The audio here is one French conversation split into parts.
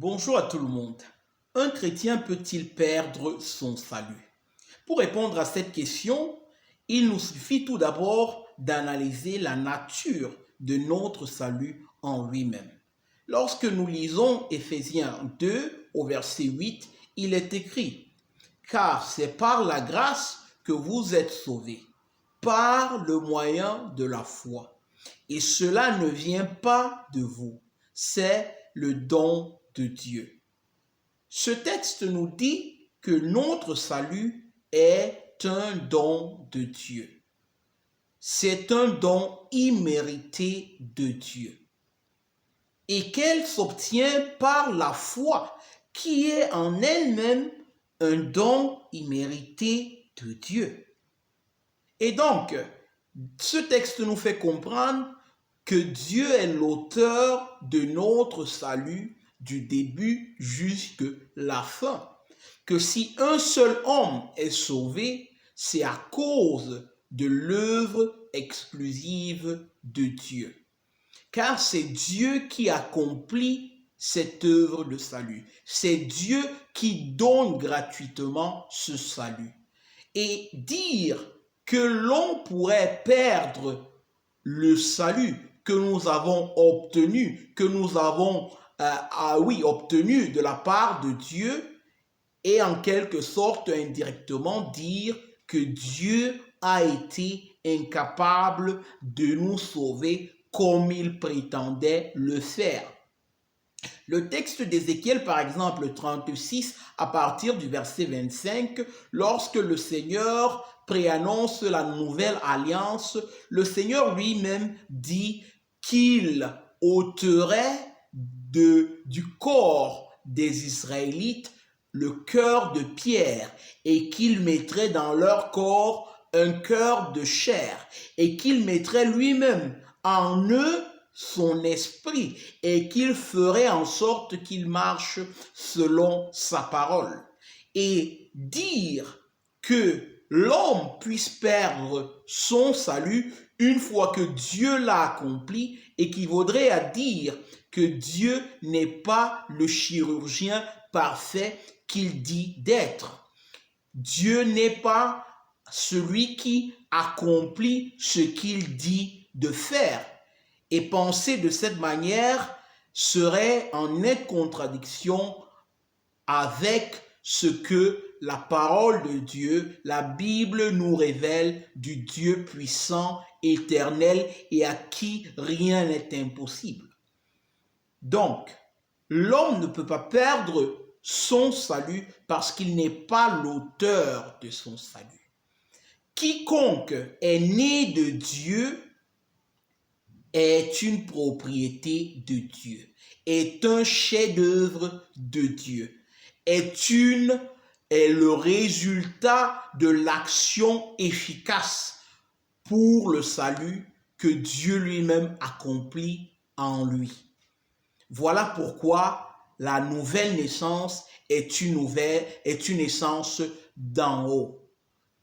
Bonjour à tout le monde. Un chrétien peut-il perdre son salut? Pour répondre à cette question, il nous suffit tout d'abord d'analyser la nature de notre salut en lui-même. Lorsque nous lisons Éphésiens 2 au verset 8, il est écrit « Car c'est par la grâce que vous êtes sauvés, par le moyen de la foi. Et cela ne vient pas de vous, c'est le don de Dieu. » Ce texte nous dit que notre salut est un don de Dieu. C'est un don immérité de Dieu et qu'elle s'obtient par la foi qui est en elle-même un don immérité de Dieu. Et donc, ce texte nous fait comprendre que Dieu est l'auteur de notre salut du début jusqu'à la fin. Que si un seul homme est sauvé, c'est à cause de l'œuvre exclusive de Dieu. Car c'est Dieu qui accomplit cette œuvre de salut. C'est Dieu qui donne gratuitement ce salut. Et dire que l'on pourrait perdre le salut que nous avons obtenu, obtenu de la part de Dieu, et en quelque sorte indirectement dire que Dieu a été incapable de nous sauver comme il prétendait le faire. Le texte d'Ézéchiel, par exemple, 36, à partir du verset 25, lorsque le Seigneur préannonce la nouvelle alliance, le Seigneur lui-même dit qu'il ôterait du corps des Israélites le cœur de pierre et qu'il mettrait dans leur corps un cœur de chair et qu'il mettrait lui-même en eux son esprit et qu'il ferait en sorte qu'il marche selon sa parole. Et dire que l'homme puisse perdre son salut une fois que Dieu l'a accompli équivaudrait à dire que Dieu n'est pas le chirurgien parfait qu'il dit d'être. Dieu n'est pas celui qui accomplit ce qu'il dit de faire. Et penser de cette manière serait en nette contradiction avec ce que la parole de Dieu, la Bible nous révèle du Dieu puissant, éternel et à qui rien n'est impossible. Donc, l'homme ne peut pas perdre son salut parce qu'il n'est pas l'auteur de son salut. Quiconque est né de Dieu est une propriété de Dieu, est un chef-d'œuvre de Dieu, est le résultat de l'action efficace pour le salut que Dieu lui-même accomplit en lui. Voilà pourquoi la nouvelle naissance est une naissance d'en haut.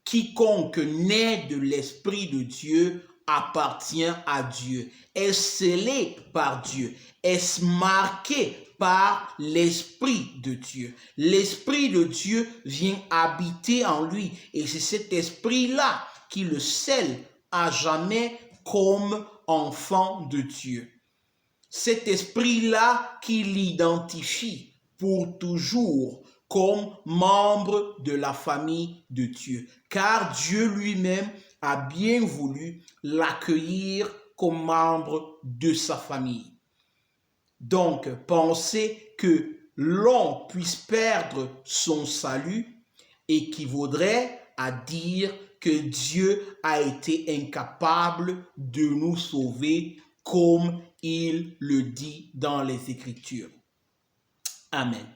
Quiconque naît de l'Esprit de Dieu appartient à Dieu, est scellé par Dieu, est marqué par l'Esprit de Dieu. L'Esprit de Dieu vient habiter en lui et c'est cet esprit-là qui le scelle à jamais comme enfant de Dieu. Cet esprit-là qui l'identifie pour toujours comme membre de la famille de Dieu, car Dieu lui-même a bien voulu l'accueillir comme membre de sa famille. Donc, penser que l'on puisse perdre son salut équivaudrait à dire que Dieu a été incapable de nous sauver comme il le dit dans les Écritures. Amen.